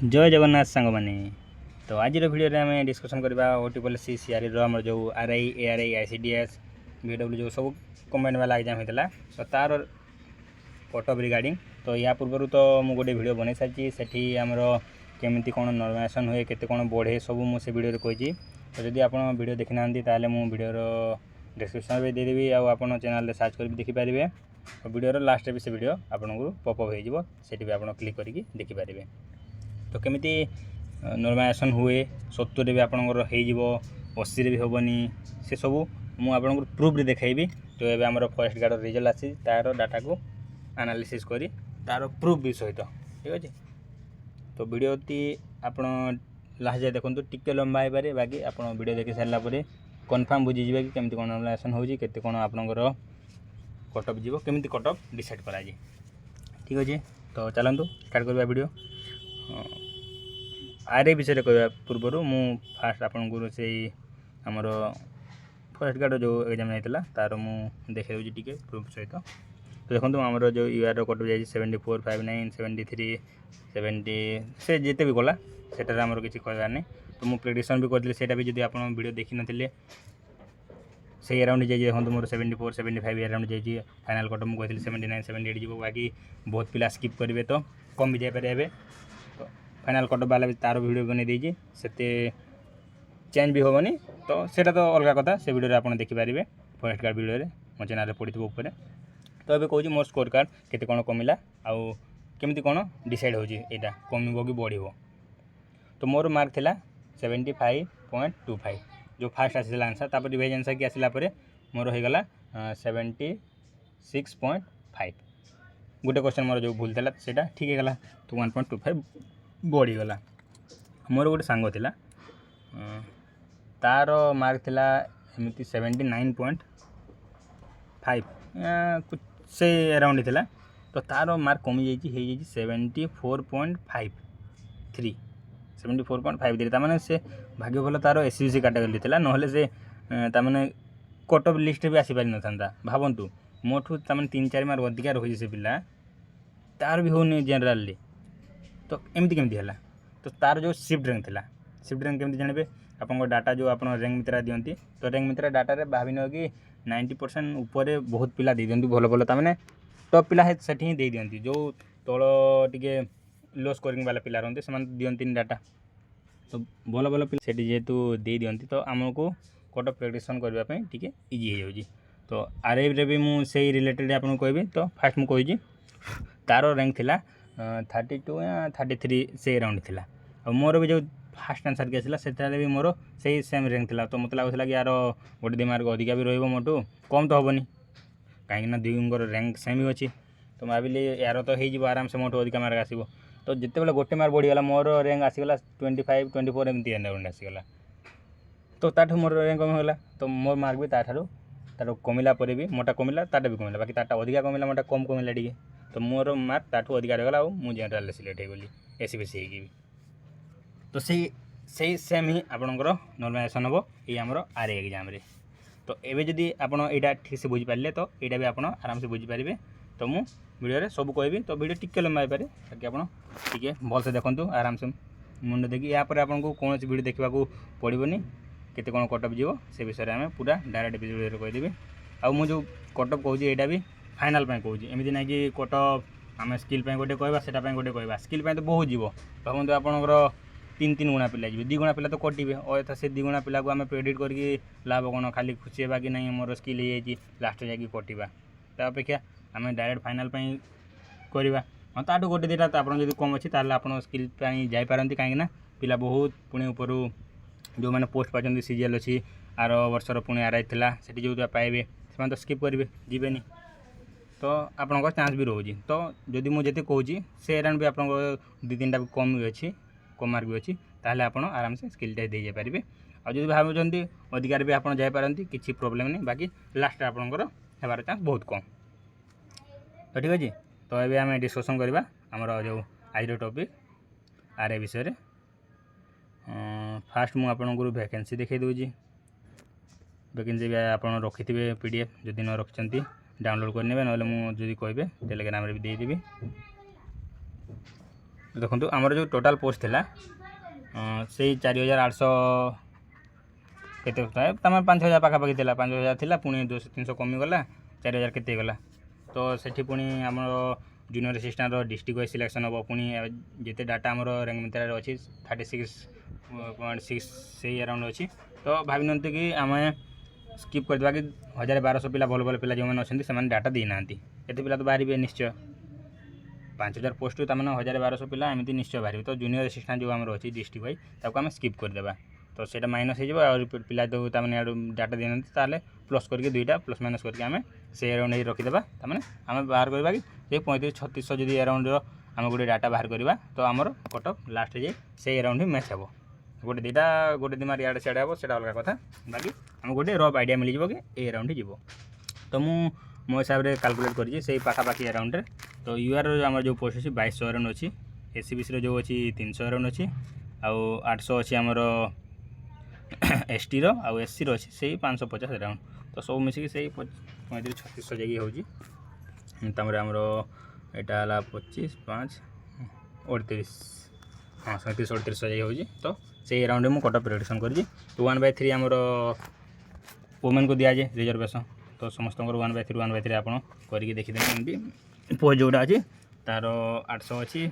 जय जगन्नाथ सांग माने। तो आज भिडियो आम डिस्कसन करवा ओटी पॉलिसी सीआरई आम जो आरआई एआरआई आईसीडीएस बीडब्ल्यू जो सब कंबाइंड वाला एग्जाम होता तो तार कट ऑफ रिगार्डिंग तो या पूर्व तो मुझे गोटे भिडियो बन सारी से आमर केमी कौन नॉर्मेशन हुए केते कौन बढ़े सब मुझे भिडियो कही। तो जदि आप भिडियो देखी ना ताले मु भिडियोर डिस्क्रिप्शन भी देदेवी आप चैनल सर्च कर देखिपारे। तो भिडियोर लास्ट भी से भिडियो आपको पॉपअप हो सेठी भी आप क्लिक करके देखिपारे। तो केमिति नॉर्मेशन हुए 70 भी आपंकर हो 80 भी हेनी से सब मुझे प्रूफ रे देखाइबी। तो ये आम फॉरेस्ट गार्ड रिजल्ट आसी तार डाटा को एनालिसिस करी तार प्रूफ भी सहित ठीक अच्छे। तो वीडियो आप लास्ट जाए देखो टिके लंबा हो पारे बाकी आप वीडियो देखी सारापर कन्फर्म बुझीजे कि केमती कौन नॉर्मेशन हो कौन आपंकर कट ऑफ जीव केमती कट ऑफ डिसाइड कराए ठीक अच्छे। तो चलतु स्टार्ट करवा वीडियो। आरआई विषय कहवा पूर्वर मु फास्ट आपको से आमर फॉरेस्ट गार्ड जो एग्जाम होता तार मुझे देखा टी प्रूफ सहित। तो देखो आमर जो यूआर कट जाए 74, 59, 73, 70 से जिते भी गला सेटार आमर किसी कहबार नहीं। तो मुझे प्रेडिक्शन भी करती से भी जब आप वीडियो देखी नी से अराउंड जाइए देखो मोर 74, 75 अराउंड जाइए फाइनाल कट मुझे कहती 79, 78 जीव बाकी बहुत पिला स्किप करेंगे तो कम भी जापे। तो फाइनाल कट वाला भी तार वीडियो बन देती से चेंज भी हेनी तो सेटा तो अलग कथा से वीडियो आप देखिपारे फॉरेस्ट गार्ड वीडियो मो चैनल पड़ी ऊपर। तो ये कहूँ मोर स्कोर कार्ड केते कौन कमिला आउ केमती कौन डिसाइड होटा कम कि बढ़। तो मोर मार्क थिला 75.25 जो फास्ट आसाला आंसर तापर रिवाइज आंसर कि आसला मोर होगला 76.5 गोटे क्वेश्चन मोर जो भूल था सेटा ठीक है गला तो 1.25 बढ़ीगला। मोर गोटे सांग थिला तार मार्क थिला एमती 79.5 कुछ से अराउंड थिला तो तार मार्क कमी जाइए 74.53 74.53 तार से भाग्य भल तार एससीबीसी कैटेगरी थिला नहले से तार कट ऑफ लिस्ट भी आसी पारि न था। भावतु मोठू तार 3-4 मार्क अधिका रही से पिला तार भी होनी जनरल तो एमती केमती है। तो तार जो शिफ्ट रैंक थिला शिफ्ट रैंक केमती जानबे आपन डाटा जो आप रैंक मित्रा दियंती तो रैंक मित्रा डाटा रे भाविन कि 90% ऊपर बहुत पिला दे दियंती भल भल तार टॉप पिला है सेठी ही दे दियंती जो तल टिके लो स्कोरिंग वाला पिला रहते से दियंती डाटा तो भल भल पिला सेठी जेहेतु दे दियंती तो आमको कट ऑफ प्रेडिक्शन करने टिके इजी हो जाउजी। तो आरआई रे भी मु से रिलेटेड आपन कहबी। तो फास्ट मु कहि तार रैंक थिला 32 या 33 से अराउंड थिला और मोर भी जो फास्ट आंसर के आसला से भी मोर से सेम रैंक थिला। तो मतलब लगुला कि यार गोटे 2 मार्क अधिका भी रही मोटू कम तो हेनी कहीं दुईर रैंक सेम ही अच्छी। तो भाविली यार तो हो आराम से मोटू अधिका मार्क आसो। तो जिते बड़े गोटे मार्क बढ़ीगला मोर रैंक आसीगला 25, 24 एमती अराउंड आसीगला तो ताठू मोर रैंक कम होगा। तो मोर मार्क भी तार कमिला पर भी मोटा कमिला ताटा भी कमिला बाकी ताटा अधिका कमिला मोटा कम कमिला टी। तो मोर मार्क ताठू अधिका रहीगला और मुझे जनरल सिलेक्ट होगली एससीबीसी भी। तो से सेम ही आपंकर नॉर्मेशन हम ये आमर आरआई एग्जाम रे। तो एवं जदि आप ठीक से बुझीपारे तो यहाँ भी आप आराम से बुझीपारे। तो मु वीडियो सब कहबी तो वीडियो टिके लंबा हो पारे बाकी आप भल से देखूँ आराम से मुंड देखिए यापर आपको कौन वीडियो देखा पड़ोनी केते कौन कट ऑफ जीव से विषय में पूरा डायरेक्ट वीडियो कहीदेवी। आउ मुझे कट ऑफ कहूँ यहाँ भी फाइनाल कहूँ एमती ना कि कट ऑफ आम स्किल गोटे कहवा से गोटे कहवा स्किल तो बहुत जीव भावतु आपंकर 3 गुणा पिला जी 2 गुणा पिला तो कटे अथा से 2 गुणा पिला को आम प्रेडिक्ट करके लाभ कौन खाली खुशी होगा कि नहीं मोर स्किल हो लास्ट जाकि कटा ता अपेक्षा आम डायरेक्ट फाइनाल करवा। हाँ ताठू गोटे 2टा तो आप कम अच्छी आप स्किल जापारती कहीं पिला बहुत पुणी ऊपर जो मैंने पोस्ट पाचन सीजीएल अच्छी आर वर्षर पुणी आरआई थिला सेठी जो पाइबे से तो स्किप करेंगे जीवेनि तो आपंकर चान्स भी रोचे। तो जदि मुझे कहूँ से अराउंड भी आप 2-3टा भी कम भी अच्छी कम मार्क भी अच्छी ताहले आप आराम से स्किलटा दे जापारे। और जब भावुंट अधिकार भी आप जापारती किसी प्रोब्लेम नहीं बाकी लास्ट आपंकर होबार चान्स बहुत कम। तो ठीक अच्छे। तो ये आम डिस्कसन करवा आमर जो आज टॉपिक आरआई विषय। फास्ट मुझे आपको वैकेंसी देखा दूँगी वैकेंसी भी आप रखि थे पीडीएफ जदि न रखिंट डाउनलोड करने ना मुझे कहे टेलीग्राम भी देदेवी। देखो आमर जो टोटाल पोस्ट थिला से 4800 केते तमाम 5000 पाखापाखि थिला 5000 थिला पुणी 200-300 कमिगला 4000 केते गला तो सेठी पुणी आमर junior assistant district wise selection हम पुणी जिते डाटा आमर रेंगमित्रार अच्छी 36.6 से अराउंड अच्छी तो भावी नियंतु कि आम स्किप करदेवा कि 1200 पिला भल भल पिला जो मैंने अच्छे से डाटा देना एत पिला तो बाहर निश्चय 5000 पोस्ट तमाने 1200 पिला एमती निश्चय बाहर तो जूनियर असिस्टेंट जो आम अच्छी डिस्ट्रिक्ट वाइज ताको आम स्किप करदेवा तो सेटा माइनस हो पिला तो तमाने डाटा देना ताले प्लस करके दुईटा प्लस माइनस करके आम से अराउंड ही रखीदे तमाने आम बाहर करवा कि 3500-3600 जदि अराउंड आम गोटे डाटा बाहर करवा तो आमर कटअप लास्ट जाए से अराउंड ही मैच हे गोटे दुईटा गोटे दिमार इे सियाड़े हम से अलग कथा बाकी आम गोटे रफ आइडिया मिल जाए कि ए अराउंड ही जीव तो मो हिसाब से काल्कुलेट कर पाखापाखि अराउंड तो यूआर आम जो पोस्ट अच्छी 2200 अराउंड अच्छी एससीबीसी जो अच्छी 300 अराउंड अच्छी आउ 800 अच्छी आमर एसटी आउ एससी अच्छी से 550 अराउंड तो सब मिसिक से 3500-3600 जगह होमर आमर यहाँ 25-5 38 हाँ 3700 जगह हो तो से अराउंड में कटअप प्रेडिक्शन कर 1/3 आमर वोमेन को दिया जाए रिजर्वेशन तो समस्त 1/3 आप करके देखीदे एमती पोस्ट जोटा अच्छी तार 800 अच्छी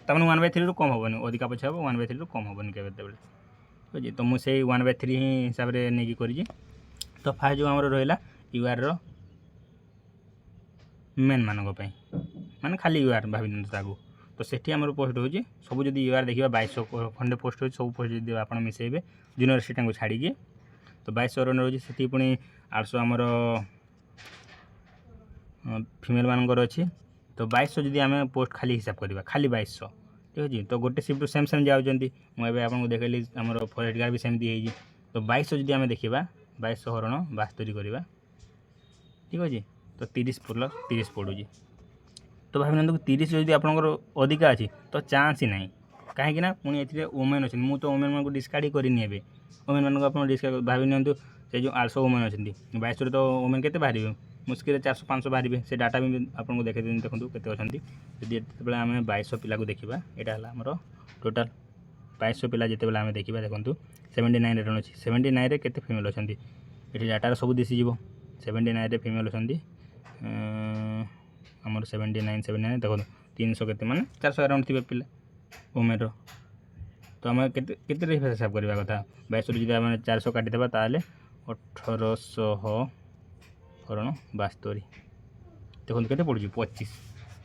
तमें 1/3 रु कम हेनी अधिका पछे हम 1/3 रु कम हेनी के तो मुझे 1/3 ही हिसाब से नहीं करी तो फास्ट जो आमर रहा यूआर मेन मानक माने खाली यूआर भावी ताकू तो सेठी आमर पोस्ट हो सब जब यूआर देखा 2200 खंडे पोस्ट हो सब पोस्ट जब आप मिसेबे जूनियर असिस्टेंट को छाड़ी तो 2200 रन रोचे से पुणी 800 आमर फीमेल मानकर अच्छी तो 2200 जब आम पोस्ट खाली हिसाब करवा खाली 2200 ठीक अच्छे तो गोटे सिफ्ट सेम सेम जाऊँगी मुझे आपको देखली आम फॉरेस्ट गार्ड भी सेमती हो तो 2200 जब आम देखा 2200 हरण 72 करवा ठीक अच्छे तो 30+30 पड़ू तो भावी नियंतु 30 जब आपंकर अधिका अच्छी तो चान्स ही ना कहीं पुणी ए वोमेन अच्छे मुझे तो वोमेन को डिस्कार्ड करनी है वोमेन मानक आप डिस्कार्ड भावी नियंतु से जो 800 वोमेन अच्छे 2200 तो वोमेन के बाहर मुश्किल 400-500 बाहर से डाटा भी आपको देखते देखो केते अच्छी जो आम 2200 पिला को देखा यहाँ है आमर टोटाल 2200 पिला जिते आम देखा देखो 79 रन अच्छी 79 के फिमेल अच्छा ये डाटार सब दिशीज 79 फीमेल अच्छा आमर 79 देखो 300 के माने 400 अराउंड थे पिला वोमेन तो आम के हिसाब करवा कथा 2200 जब आम 400 काटिदेवा ताले 1800 हरण 72 देखो के पड़ू 25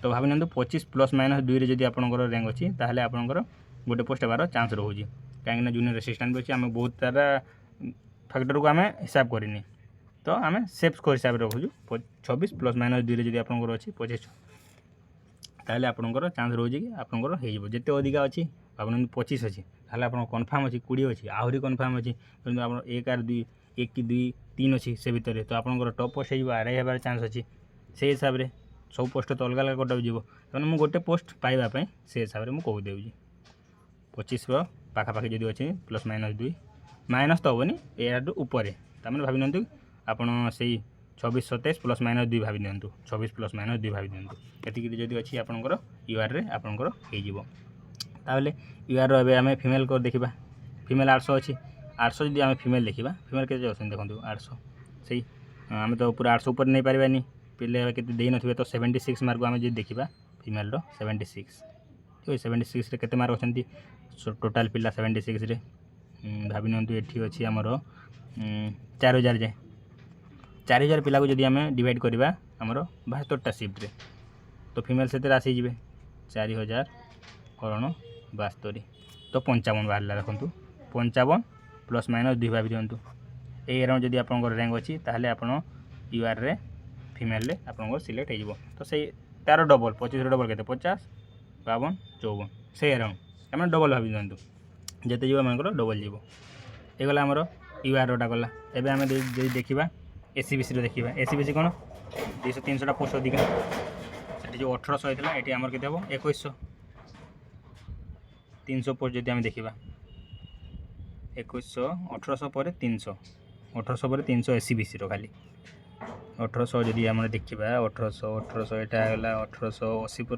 तो भावी नियंतु 25+-2 जब आपंकर रैंक अच्छी ताहले आपंकर गोटे पोस्ट हेबार चान्स रोचे कहीं जूनियर असिस्टेंट भी अच्छे आम बहुत सारा फैक्टर को आम हिसाब करनी तो आम सेफ स्कोर हिसाब से रखुचु 26+-2 जब आपंकर अच्छी 25 ताहले आपंकर चान्स रोचे कि आपंकर होते अधिका अच्छी भावना 25 अच्छी ताहले आप कन्फर्म अच्छी 20 अच्छी आहरी कन्फर्म अच्छी कितु आप 1 कि 2 3 अच्छी से भितर तो आपंकर टॉप पोस्ट हो आरआई होबार चान्स अच्छी से हिसाब से सब पोस्ट तो अलग अलग कटअप जीव तेनाली मुझे गोटे पोस्ट पाइबापी से हिसाब से मुझे कहीदेवी 25 पाखापाखि जब अच्छी +-2 माइनस तो हेनी यार ऊपर तमें भावी नियंतु आपड़ से 26-27 +-2 भावी दिंतु 26+-2 भावी दिंतु एतिक जब अच्छी आपंकर यूआर आपंकर होले यूआर आम फीमेल को देखा फीमेल 800 अच्छी 800 जब आम फीमेल देखा फीमेल के अच्छे देखो 800 से आम तो पूरा 800 ऊपर नहीं पार्बानी पिले के नथिबे तो 76 मार्क आम जो देखा फीमेल 76 ठीक है 76 रे केते मार्क अच्छा टोटाल पिला 76 रे भावी नियंतु एठी अच्छी आमर 4000 जाए 4000 पिला को जब आम डिवाइड करवा आमर 72टा शिफ्ट रे तो फीमेल से आसीजे 4000 हरण 72 तो 55 बाहर देखो 55+-2 भावी दिंतु ये अराउंड जब आप रैंक अच्छी ताहले आप यूआर रे फीमेल रे आप सिलेक्ट हो तो से तार डबल 25 डबल के 50 52 54 से अराउंड आम डबल भावी दिंतु जिते जीव आम डबल जीव ये गला आमर यूआर रोटा गला एवं आम देखा एससीबीसी देखा एससीबीसी कौन 200-300टा पोस्ट अधिका से जो 1800 होता है ये आमर के 2100 300 पोस्ट जब आम देखा 2100 1800 पर 300 1800 पर 300 एससीबीसी खाली 1800 जदि आम देखा 1800 यहाँ है 1880 पर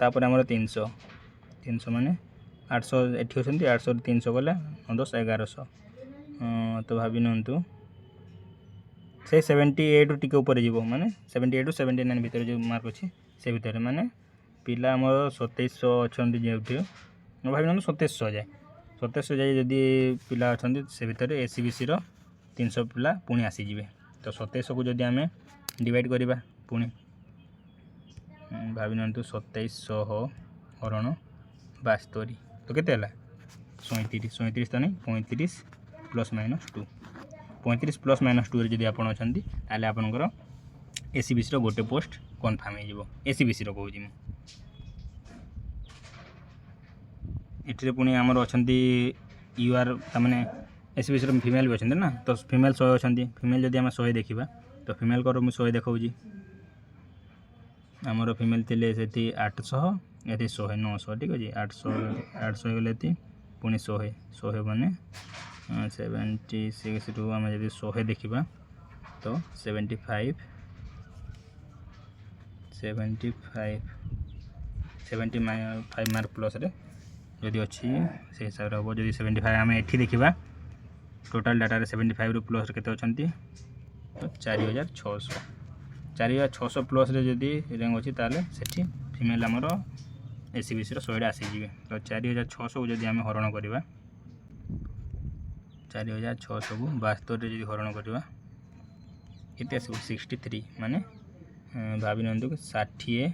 तापर आमर 300 300 माने 800 एठी अछंती 800 300 गले 10 1100 तो भाबी नंतु से 78 टिके ऊपर जीवो माने 78 टू 79 भीतर जो मार्क अछि से भीतर माने पिला हमर 2700 अछंती जेउठी भाबी नंतु 2700 जाय 2700 जाय जदी पिला अछंती से भीतर एसीबीसी रो 300 पिला पुणी आसी जिवे तो 2700 को जदी हमें डिवाइड करिबा पुणी भाबी नंतु 2700 हरण 72 तो केते हला 37 तो नहीं 35 प्लस माइनस 2 35 प्लस माइनस 2 जदि आपण अछंती ताले आपनकर एसीबीसी रो गोटे पोस्ट कन्फर्म हो जिवो एसीबीसी रो कहूजी एठी रे पुणी हमर अछंती यूआर तमने एसीबीसी रो फीमेल भी अछंती ना तो फीमेल 100 अछंती फीमेल जदि हम 100 देखिबा तो फीमेल कर मु 100 देखाउजी हमर फीमेल थिले सेठी 800 एथि 100 900 ठीक अछि 800 गले थी पुणी 100 माने 76 टू आम जब 100 देखा तो 75 मार्क प्लस रे जदि अच्छी से हिसाब से हम जब 75 आम एठी देखा टोटाल डाटा 75 रु प्लस केते अछंती तो 4600 प्लस रे जदि रैंक अच्छी ताले सेठी फीमेल आमर एसीबीसी 100 आसीजे तो 4600 को जब आम हरण करवा 4600 को 72 जी हरण करवा ये 63 माने भावी नंतु 60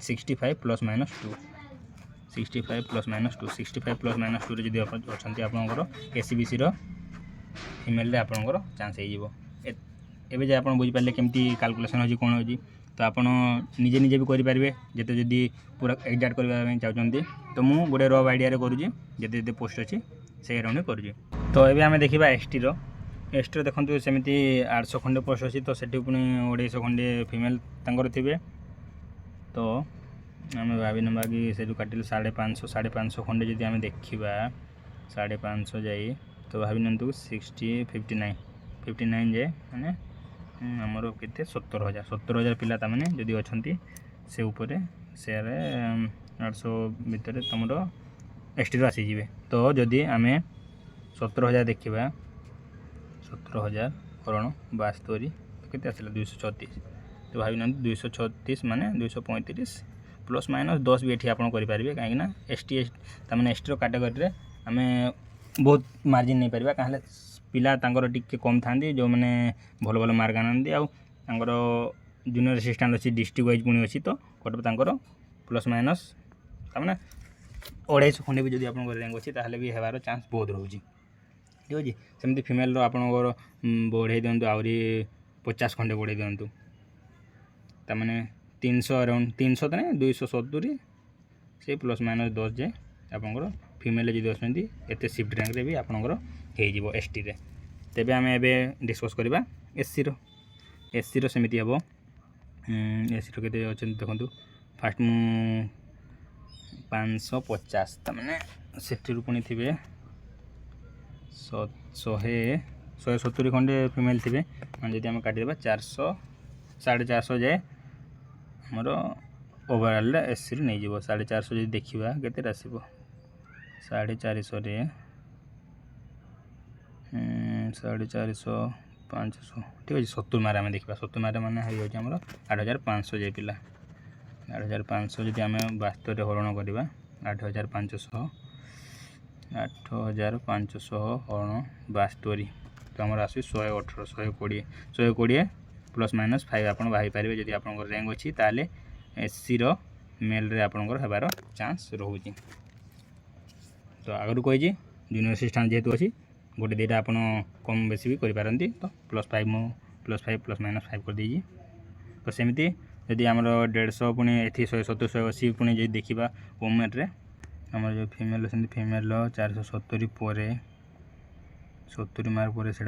65 plus minus 2 65 plus minus 2 65 plus minus 2 जब अच्छा आपंकर एसीबीसी फीमेल आपंकर चान्स हो एबे जे आपण बुझी पाले केमती कैलकुलेशन होजी कोन होजी तो आप निजे निजे भी करेंगे जिते जदि पूरा एक्जाक्ट करने चाहते तो मुझे गोटे रफ आइडिया करुँगी जिते जिते पोस्ट अच्छी से राउंड करुँगी तो ये आम देखा एसटी रो देखो सेमती 800 खंडे पोस्ट अच्छी तो सेठी पुणी 250 खंडे फीमेल तंकर थे तो आम भावी नवा कि से काटिल 550 खंडे जब आम देखा 550 जाए तो भावी नंतु 59 जाए मैंने आमर के 70,000 पिला ताने जदि अच्छा से उपरे से 800 भितर तुम एसटी आसीजे तो जदि आम 70,000 देखा 70,000 हरण 72 तो के आसला 236 तो भावी ना 236 माने 235 प्लस माइनस 10 भी ये आप करेंगे कहीं एसटी तमें एसटी कैटेगरी में आम बहुत मार्जिन नहीं पार्बा कहीं पिला तांकर टिके कम था जो मैंने भल भल मार्क आनती आर जूनियर असिस्टेंट अच्छी डिस्ट्रिक्ट वाइज पुणी अच्छी तो कटक तांकर प्लस माइनस तमें 250 खंडे भी जब आप रैंक अच्छी ताहले भी हेबार चांस बहुत रोचे ठीक अच्छे सेमती फीमेल आपंकर बढ़े दिंतु आहरी 50 खंडे बढ़े दिंतु तमें 300 अराउंड 300 तो नहीं 270 से प्लस माइनस 10 जाए आपंकर फीमेल जब अच्छे एत सिफ्ट रैंक रे भी आपंकर हो एसटी रे तेबे आम एबे डिस्कस करवा एससी रो सेमती हम एससी रो केते अच्छे देखो फास्ट मु 550 तमें सेठी पुणी थे 170 खंडे फीमेल थे जब आम काटिदेबा 400 450 जाए आमर ओवरऑल एससी रो नहीं जीवो 450 जब देखा केते आसो 450 रे 450 500 ठीक अच्छे 70 मारे आम देखा 70 मारे मैंने होमर 8500 जाए पिला 8500 जब आम 72 हरण करवा 8500 हरण 72 तो आम आस 118 120 प्लस माइनस 5 आप बाहरी पारे जब आप रैंक अच्छी ताले एससी रो मेल रे आपंकर हेबार चांस रोचे तो आगु कही जूनियर असिस्टेंट जेहेतु अच्छी गोटे दुटा आप कम बेसी भी करें तो +5 प्लस माइनस 5 कर दीजिए तो सेमती जदि आम 150 पुणी ये 170 180 पुणी जो देखा वोमेन रे आम जो फीमेल अच्छे फीमेल 470 पर 70 मार्क पर से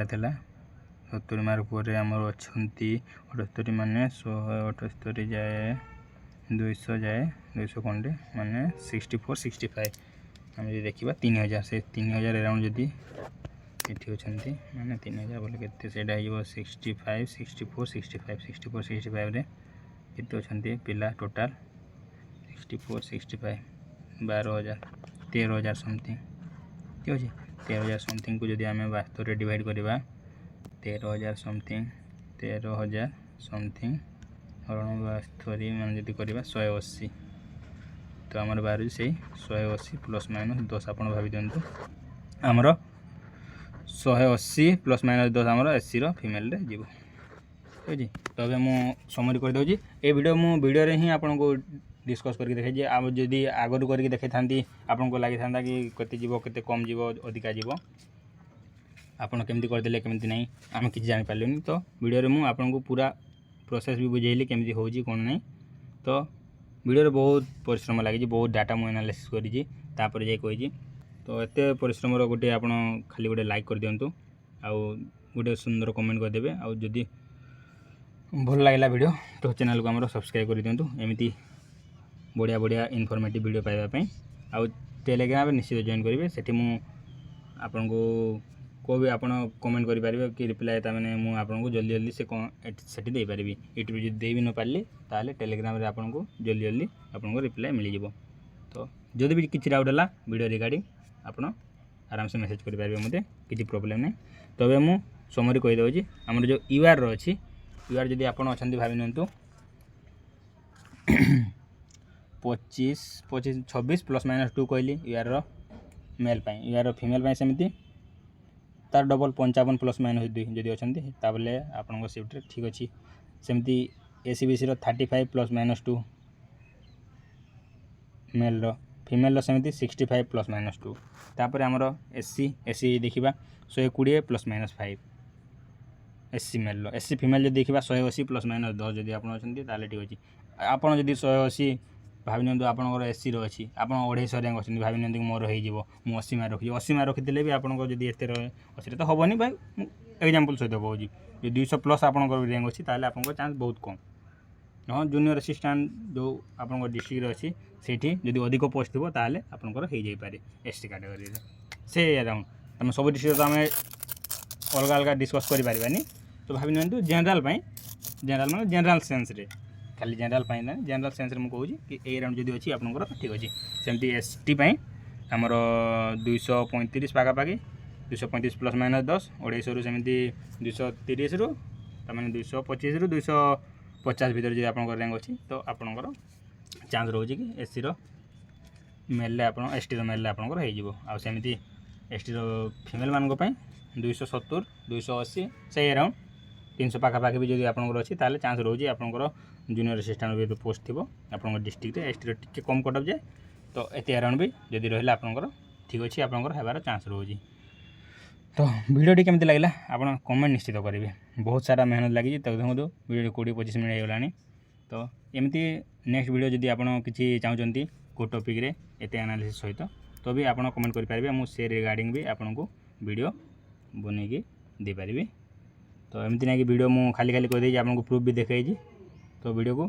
70 मार्क पर आमर अच्छा 78 माने 178 जाए 200 जाए 200 खंडे माने 64 65 आम जो देखा 3000 से 3000 अराउंड जदि ये अच्छा मैंने 3000 बोले के 65 64 65 64 65 रे କେତେ ଅଛନ୍ତି ପିଲା ଟୋଟାଲ୍ 64 65 12,000 13,000 ସମଥିଙ୍ଗ ଠିକ୍ ଅଛି। 13,000 ସମଥିଙ୍ଗକୁ ଯଦି ଆମେ 72ରେ ଡିଭାଇଡ଼ କରିବା 13,000 ସମଥିଙ୍ଗ 13,000 ସମଥିଙ୍ଗ ହରଣ 72 ମାନେ ଯଦି କରିବା 180 ତ ଆମର ବାହାରୁଛି ସେଇ 180 ପ୍ଲସ୍ ମାଇନସ୍ 10 ଆପଣ ଭାବି ଦିଅନ୍ତୁ ଆମର 180 ପ୍ଲସ୍ ମାଇନସ୍ 10 ଆମର ଏସିର ଫିମେଲରେ ଯିବ ଠିକ୍ ଅଛି। ତ ଏବେ ମୁଁ ସମରି କରିଦେଉଛି ଏ ଭିଡ଼ିଓରେ ହିଁ ଆପଣଙ୍କୁ डिस्कस करके देखे आप जदि आगु करके देखी था आपको लगी था कि केते जीव केते कम जीव अधिका जीव आपड़ केमती करदे केमती ना आम कि जापारे तो वीडियो में आपको पूरा प्रोसेस भी बुझेली केमती हो कौन ना तो वीडियो बहुत परिश्रम लगी बहुत डाटा मुझे एनालिसिस कर कही तो एत परिश्रम गोटे आप खाली गोटे लाइक कर दिंतु आउ गोटे सुंदर कमेंट करदे आउ जदि भल लगे वीडियो तो चैनल को आम सब्सक्राइब कर दिंतु एमती बढ़िया बढ़िया इनफॉर्मेटिव वीडियो पाइबापी आउ टेलीग्राम निश्चित जॉइन करेंगे सेठी मु आपन को को भी आप कमेंट करेंगे कि रिप्लाई मैंने मुझे जल्दी जल्दी से दे पारि यूट्यूब जो दे भी न पारे ताले टेलीग्राम रे आपन को जल्दी जल्दी आपन रिप्लाई मिल जाव तो जदि भी किसी डाउट है वीडियो रिगार्डिंग आप आराम से मेसेज करेंगे मत किसी प्रोब्लेम नहीं तो अब मुझे समरी कहीदे आम जो यूआर अच्छी यूआर जदि आप भावी नियंतु 26 प्लस माइनस 2 कहली यूआर मेल यूआर फीमेल सेमती तार डबल 55 प्लस माइनस 2 जदि अच्छा ताबले आपन सिफ्ट ठीक अच्छी सेमती ACBC 35 plus minus 2 male female सेमती 65 प्लस माइनस 2 तापर आमर एससी देखा 120 plus minus 5 SC male SC female जो देखा 180 प्लस माइनस 10 जदि आप अच्छा ठीक अच्छे आपड़ जदि 180 भावी नियंतु आपंकर एसी अच्छी आप 250 रैंक अच्छे भावी नियंतु मोर हो 80 मार्क रखी 80 मार्क रखी भी आपको जब एत अच्छे तो हेनी भाई एग्जाम्पल सहित कहूँ जो 200 प्लस आप रैंक अच्छी ताल आप चांस बहुत कम हाँ जूनियर असिस्टेंट जो आप डिस्ट्रिक्ट अच्छी से जब अधिक पोस्ट थी ताल आपंकर हो जाए एसटी कैटेगरी से अराउंड तुम सब डिस्ट्रिक्ट तो आम अलग अलग डिस्कस करें तो भावी नियंतु जनरल माने जनरल सेन्स रे खाली जनरल ना जनरल सेन्स रे कहूँ कि ए राउंड जदि अच्छी आपंकर ठीक अच्छे सेमती एसटी आमर 235 पाखापाखि 235 प्लस माइनस 10 250 रु सेमती 230 रु तमें 225 रु 250 भर जब आप रैंक अच्छी तो आपंकर चांस रोचे कि एससी मेल आप एसटी मेल आपंकर होमती एसटी फीमेल मानक 270 280 से अराउंड 300 पाखापाखि भी जब आपंकर अच्छी ताले चांस रोचे आपंकर जूनियर असिस्टेंट भी पोस्ट थी आप डिस्ट्रिक्ट एसटी टी कम कटअप जाए तो एत अराउंड भी जब रहा आपंकर ठीक अच्छे आपंकर होबार चांस रोचे तो वीडियोटी केमती लगे आप कमेंट निश्चित करेंगे बहुत सारा मेहनत लगी तो देखो वीडियो 20-25 मिनट होगा तो एमती नेक्स्ट वीडियो जब आप किसी चाहते को टॉपिक रे एत एनालिसिस सहित तो भी आप कमेंट करेंगे मुझे से रिगार्डिंग भी आपको वीडियो बनईकि दे पारि तो एमती ना कि वीडियो मुझे खाली खाली कहीदे आपको प्रूफ भी देखी तो वीडियो को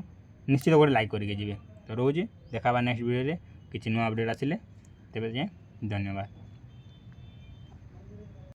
निश्चित गोटे लाइक करके जी तो रोचे देखा नेक्स्ट वीडियो किसी नुआ अपडेट आसिले तेज जाए धन्यवाद।